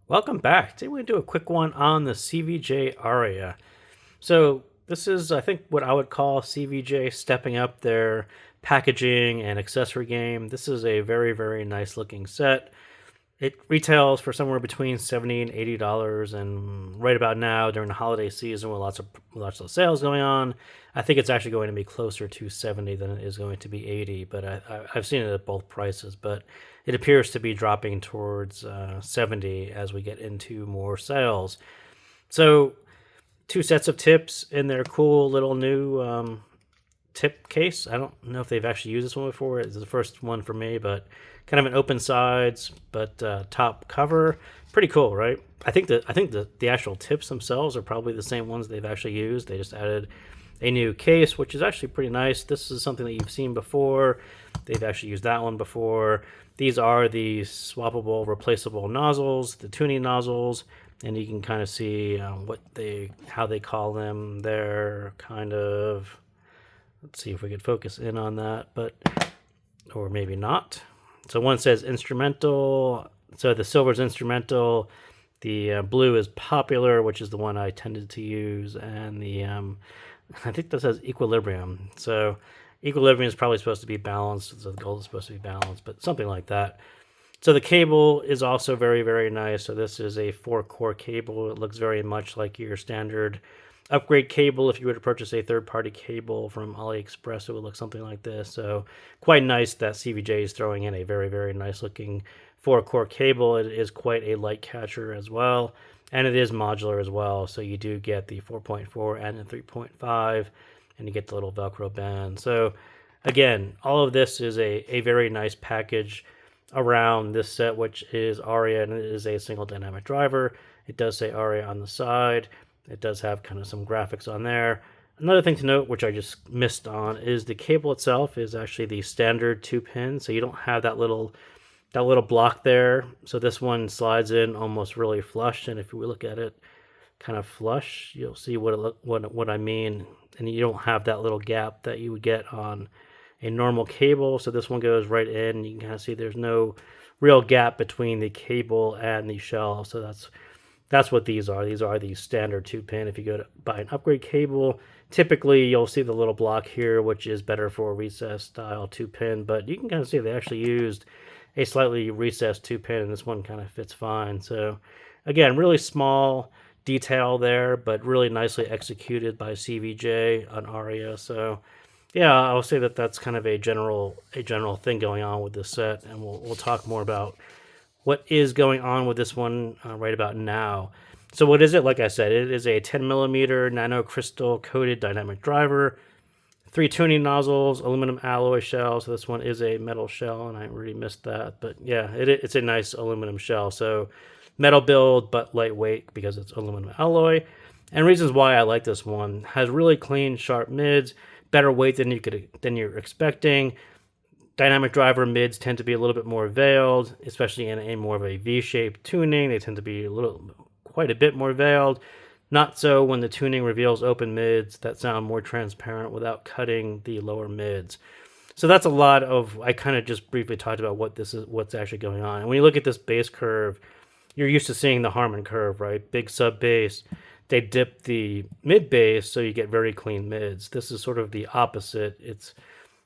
Welcome back. Today we're going to do a quick one on the CVJ Aria. So this is, I think, what I would call CVJ stepping up their packaging and accessory game. This is a very, very nice looking set. It retails for somewhere between $70 and $80, and right about now during the holiday season with lots of sales going on, I think it's actually going to be closer to 70 than it is going to be 80. But I've seen it at both prices, but it appears to be dropping towards 70 as we get into more sales. So two sets of tips in their cool little new tip case. I don't know if they've actually used this one before. It's the first one for me, but kind of an open sides, but top cover. Pretty cool, right? I think the actual tips themselves are probably the same ones they've actually used. They just added a new case, which is actually pretty nice. This is something that you've seen before. They've actually used that one before. These are the swappable, replaceable nozzles, the tuning nozzles, and you can kind of see how they call them. They're kind of, let's see if we could focus in on that, or maybe not. So one says instrumental. So the silver is instrumental. The blue is popular, which is the one I tended to use, and the I think that says equilibrium. So equilibrium is probably supposed to be balanced. So the gold is supposed to be balanced, but something like that. So the cable is also very, very nice. So this is a 4-core cable. It looks very much like your standard upgrade cable. If you were to purchase a third-party cable from AliExpress, it would look something like this. So quite nice that CVJ is throwing in a very, very nice-looking 4-core cable. It is quite a light catcher as well, and it is modular as well. So you do get the 4.4 and the 3.5, and you get the little Velcro band. So again, all of this is a very nice package around this set, which is Aria, and it is a single dynamic driver. It does say Aria on the side. It does have kind of some graphics on there. Another thing to note, which I just missed on, is the cable itself is actually the standard 2-pin, so you don't have that little block there. So this one slides in almost really flush, and if we look at it kind of flush, you'll see what I mean, and you don't have that little gap that you would get on a normal cable. So this one goes right in. You can kind of see there's no real gap between the cable and the shell. So that's what these are. These are the standard 2-pin. If you go to buy an upgrade cable, typically you'll see the little block here, which is better for a recessed style 2-pin, but you can kind of see they actually used a slightly recessed 2-pin, and this one kind of fits fine. So again, really small detail there, but really nicely executed by CVJ on Aria. So yeah, I'll say that that's kind of a general thing going on with this set, and we'll talk more about what is going on with this one right about now. So what is it? Like I said, it is a 10 millimeter nano crystal coated dynamic driver, 3 tuning nozzles, aluminum alloy shell. So this one is a metal shell, and I already missed that. But yeah, it's a nice aluminum shell. So metal build, but lightweight because it's aluminum alloy. And reasons why I like this one: has really clean, sharp mids, better weight than you're expecting. Dynamic driver mids tend to be a little bit more veiled, especially in a more of a V-shaped tuning. They tend to be quite a bit more veiled. Not so when the tuning reveals open mids that sound more transparent without cutting the lower mids. So that's a lot of, I kind of just briefly talked about what's actually going on. And when you look at this bass curve, you're used to seeing the Harman curve, right? Big sub bass. They dip the mid bass, so you get very clean mids. This is sort of the opposite. It's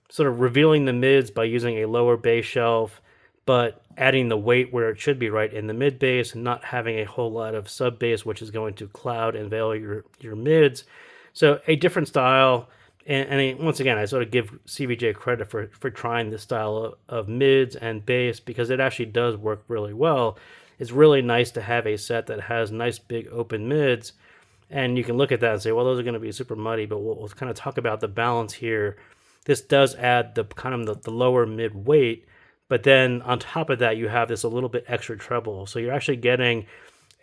sort of revealing the mids by using a lower bass shelf, but adding the weight where it should be, right in the mid bass, and not having a whole lot of sub bass, which is going to cloud and veil your mids. So a different style. And once again, I sort of give CVJ credit for trying this style of mids and bass, because it actually does work really well. It's really nice to have a set that has nice big open mids, and you can look at that and say, well, those are going to be super muddy, but we'll kind of talk about the balance here. This does add the kind of the lower mid weight, but then on top of that, you have this a little bit extra treble. So you're actually getting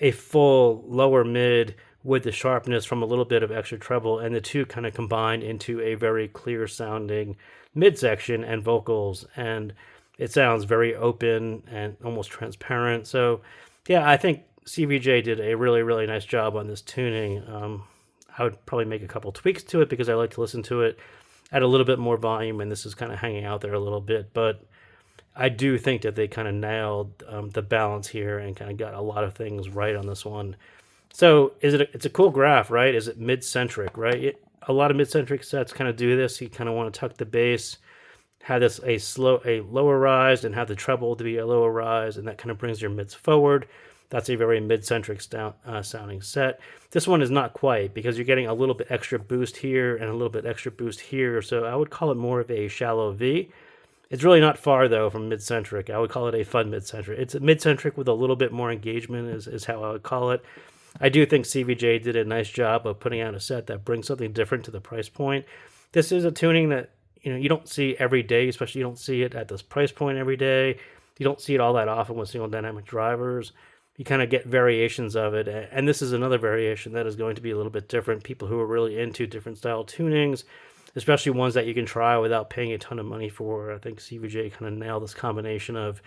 a full lower mid with the sharpness from a little bit of extra treble, and the two kind of combine into a very clear sounding midsection and vocals, and it sounds very open and almost transparent. So yeah, I think CVJ did a really, really nice job on this tuning. I would probably make a couple tweaks to it because I like to listen to it at a little bit more volume, and this is kind of hanging out there a little bit. But I do think that they kind of nailed the balance here and kind of got a lot of things right on this one. So it's a cool graph, right? Is it mid-centric, right? A lot of mid-centric sets kind of do this. You kind of want to tuck the bass, have this a lower rise, and have the treble to be a lower rise, and that kind of brings your mids forward. That's a very mid-centric sounding set. This one is not quite, because you're getting a little bit extra boost here and a little bit extra boost here. So I would call it more of a shallow V. It's really not far though from mid-centric. I would call it a fun mid-centric. It's a mid-centric with a little bit more engagement is how I would call it. I do think CVJ did a nice job of putting out a set that brings something different to the price point. This is a tuning that you don't see every day, especially you don't see it at this price point every day. You don't see it all that often with single dynamic drivers. You kind of get variations of it, and this is another variation that is going to be a little bit different. People who are really into different style tunings, especially ones that you can try without paying a ton of money for. I think CVJ kind of nailed this combination of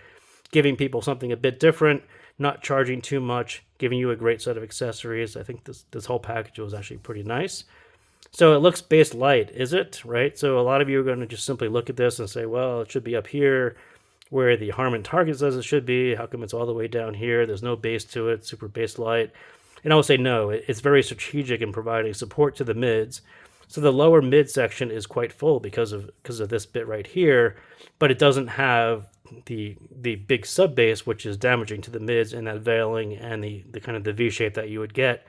giving people something a bit different, not charging too much, giving you a great set of accessories. I think this whole package was actually pretty nice. So it looks bass light, is it? Right? So a lot of you are going to just simply look at this and say, well, it should be up here where the Harman target says it should be. How come it's all the way down here? There's no bass to it, super bass light. And I will say no, it's very strategic in providing support to the mids. So the lower mid section is quite full because of this bit right here, but it doesn't have the big sub bass, which is damaging to the mids and that veiling and the kind of the V shape that you would get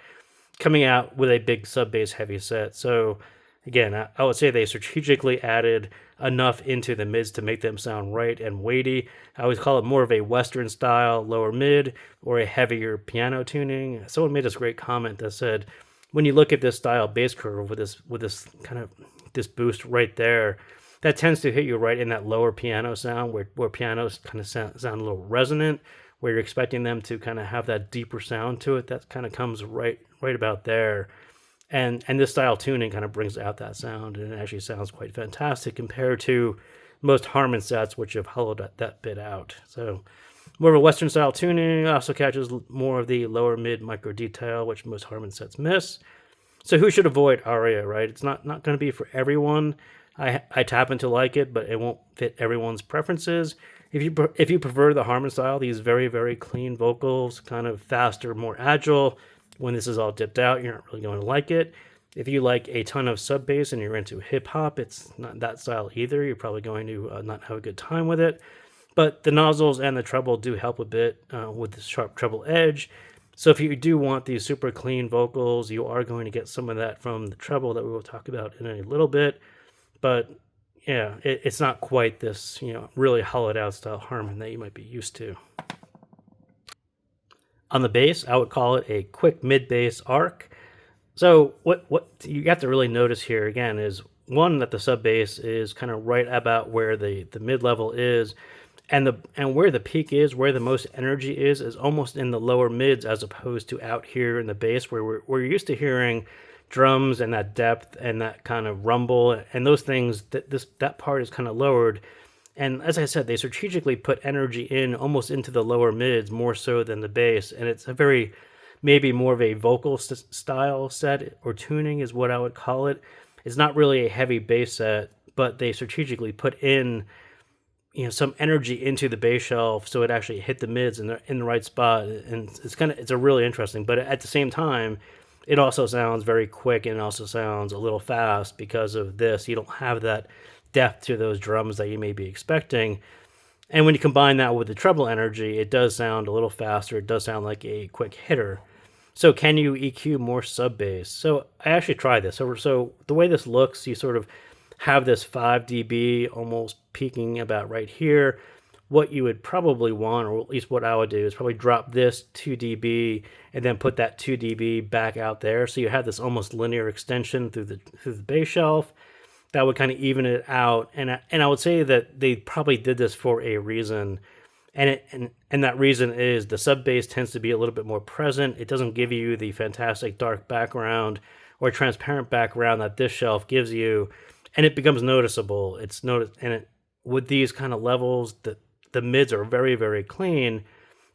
coming out with a big sub bass heavy set. So again, I would say they strategically added enough into the mids to make them sound right and weighty. I always call it more of a Western style lower mid or a heavier piano tuning. Someone made this great comment that said, when you look at this style bass curve with this kind of this boost right there, that tends to hit you right in that lower piano sound where pianos kind of sound a little resonant, where you're expecting them to kind of have that deeper sound to it. That kind of comes right about there. And this style tuning kind of brings out that sound, and it actually sounds quite fantastic compared to most Harman sets, which have hollowed that bit out. So more of a Western style tuning, also catches more of the lower mid micro detail, which most Harman sets miss. So who should avoid Aria, right? It's not going to be for everyone. I happen to like it, but it won't fit everyone's preferences. If you prefer the Harman style, these very, very clean vocals, kind of faster, more agile, when this is all dipped out, you're not really going to like it. If you like a ton of sub bass and you're into hip hop, it's not that style either. You're probably going to not have a good time with it. But the nozzles and the treble do help a bit with the sharp treble edge. So if you do want these super clean vocals, you are going to get some of that from the treble that we will talk about in a little bit. But yeah, it's not quite this really hollowed out style Harman that you might be used to. On the bass, I would call it a quick mid-bass arc. So what you have to really notice here again is one, that the sub bass is kind of right about where the mid level is, and where the peak is, where the most energy is almost in the lower mids as opposed to out here in the bass where we're used to hearing drums and that depth and that kind of rumble and those things. That part is kind of lowered. And as I said, they strategically put energy in almost into the lower mids more so than the bass. And it's a very, maybe more of a vocal style set or tuning is what I would call it. It's not really a heavy bass set, but they strategically put in some energy into the bass shelf so it actually hit the mids in the right spot. And it's a really interesting, but at the same time, it also sounds very quick and it also sounds a little fast because of this. You don't have that depth to those drums that you may be expecting. And when you combine that with the treble energy, it does sound a little faster. It does sound like a quick hitter. So can you EQ more sub bass? So I actually tried this. So the way this looks, you sort of have this 5 dB almost peaking about right here. What you would probably want, or at least what I would do, is probably drop this 2 dB and then put that 2 dB back out there. So you have this almost linear extension through the bass shelf. That would kind of even it out, and I would say that they probably did this for a reason, and that reason is the sub bass tends to be a little bit more present. It doesn't give you the fantastic dark background or transparent background that this shelf gives you, and it becomes noticeable. It's noticed, and with these kind of levels, the mids are very, very clean,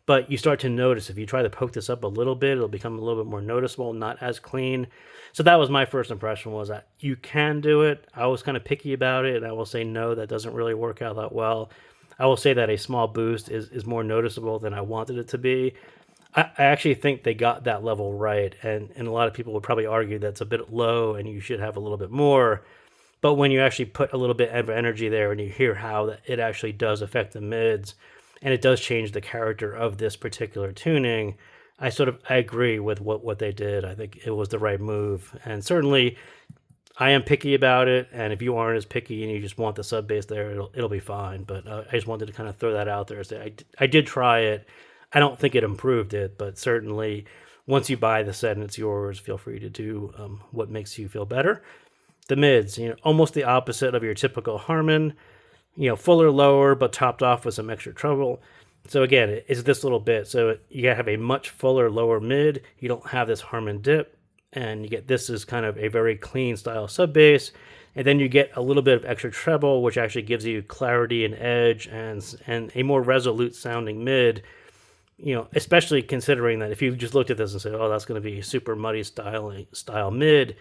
but you start to notice if you try to poke this up a little bit, it'll become a little bit more noticeable, not as clean. So that was my first impression, was that you can do it. I was kind of picky about it, and I will say no, that doesn't really work out that well. I will say that a small boost is more noticeable than I wanted it to be. I actually think they got that level right, and a lot of people would probably argue that's a bit low and you should have a little bit more. But when you actually put a little bit of energy there and you hear how it actually does affect the mids and it does change the character of this particular tuning, I agree with what they did. I think it was the right move. And certainly I am picky about it, and if you aren't as picky and you just want the sub bass there, it'll be fine. But I just wanted to kind of throw that out there. Say I did try it. I don't think it improved it, but certainly once you buy the set and it's yours, feel free to do what makes you feel better. The mids, almost the opposite of your typical Harman, fuller, lower, but topped off with some extra treble. So again, it's this little bit. So you have a much fuller lower mid. You don't have this Harman dip, and you get this is kind of a very clean style sub bass. And then you get a little bit of extra treble, which actually gives you clarity and edge and a more resolute sounding mid. Especially considering that if you just looked at this and said, "Oh, that's going to be super muddy style mid,"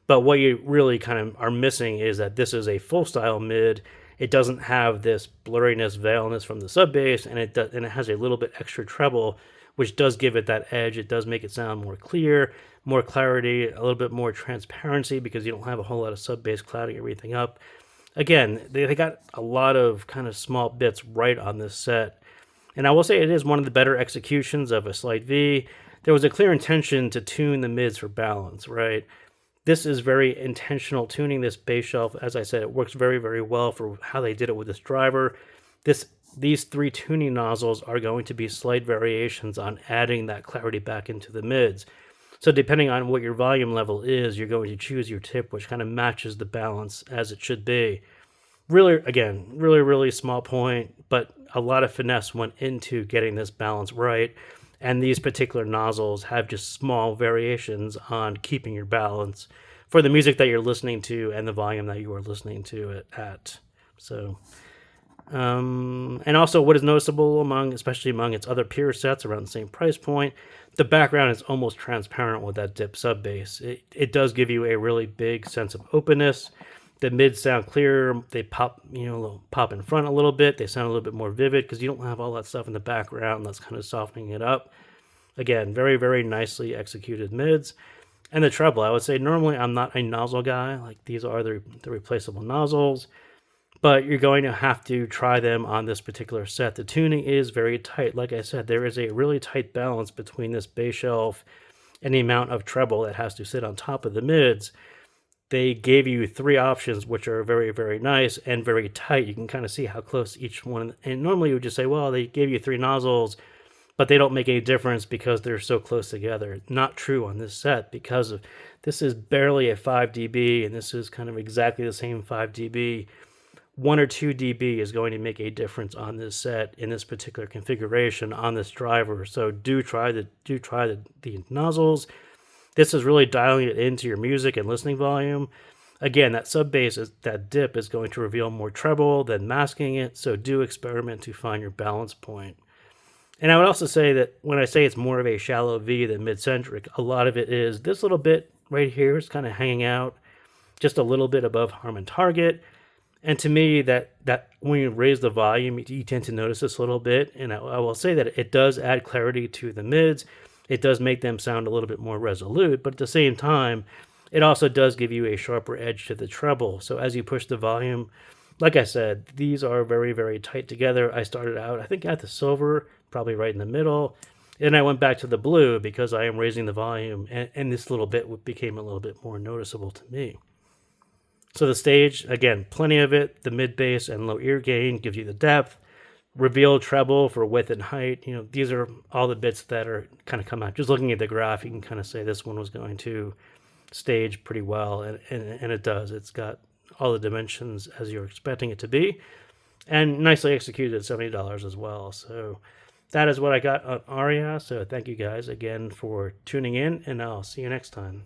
but what you really kind of are missing is that this is a full style mid. It doesn't have this blurriness, veilness from the sub bass, and it has a little bit extra treble, which does give it that edge. It does make it sound more clear, more clarity, a little bit more transparency because you don't have a whole lot of sub bass clouding everything up. Again, they got a lot of kind of small bits right on this set. And I will say it is one of the better executions of a Slight V. There was a clear intention to tune the mids for balance, right? This is very intentional tuning, this bass shelf. As I said, it works very, very well for how they did it with this driver. These three tuning nozzles are going to be slight variations on adding that clarity back into the mids. So depending on what your volume level is, you're going to choose your tip, which kind of matches the balance as it should be. Really, again, really, really small point, but a lot of finesse went into getting this balance right. And these particular nozzles have just small variations on keeping your balance for the music that you're listening to and the volume that you are listening to it at. So, and also what is noticeable especially among its other peer sets around the same price point, the background is almost transparent with that dip sub bass. It does give you a really big sense of openness. The mids sound clearer. They pop, pop in front a little bit. They sound a little bit more vivid because you don't have all that stuff in the background that's kind of softening it up. Again, very, very nicely executed mids. And the treble, I would say normally I'm not a nozzle guy. Like these are the replaceable nozzles, but you're going to have to try them on this particular set. The tuning is very tight. Like I said, there is a really tight balance between this bass shelf and the amount of treble that has to sit on top of the mids. They gave you three options, which are very, very nice and very tight. You can kind of see how close each one. And normally you would just say, well, they gave you three nozzles, but they don't make any difference because they're so close together. Not true on this set because this is barely a 5 dB, and this is kind of exactly the same 5 dB. 1 or 2 dB is going to make a difference on this set in this particular configuration on this driver. So do try the nozzles. This is really dialing it into your music and listening volume. Again, that sub bass, that dip is going to reveal more treble than masking it, so do experiment to find your balance point. And I would also say that when I say it's more of a shallow V than Midcentric, a lot of it is this little bit right here is kind of hanging out just a little bit above Harman target. And to me, that when you raise the volume, you tend to notice this a little bit. And I will say that it does add clarity to the mids. It does make them sound a little bit more resolute, but at the same time, it also does give you a sharper edge to the treble. So as you push the volume, like I said, these are very, very tight together. I started out, I think, at the silver, probably right in the middle. And I went back to the blue because I am raising the volume, and this little bit became a little bit more noticeable to me. So the stage, again, plenty of it. The mid bass and low ear gain gives you the depth. Reveal treble for width and height. These are all the bits that are kind of come out. Just looking at the graph, you can kind of say this one was going to stage pretty well, and it does. It's got all the dimensions as you're expecting it to be, and nicely executed at $70 as well. So that is what I got on Aria. So thank you guys again for tuning in, and I'll see you next time.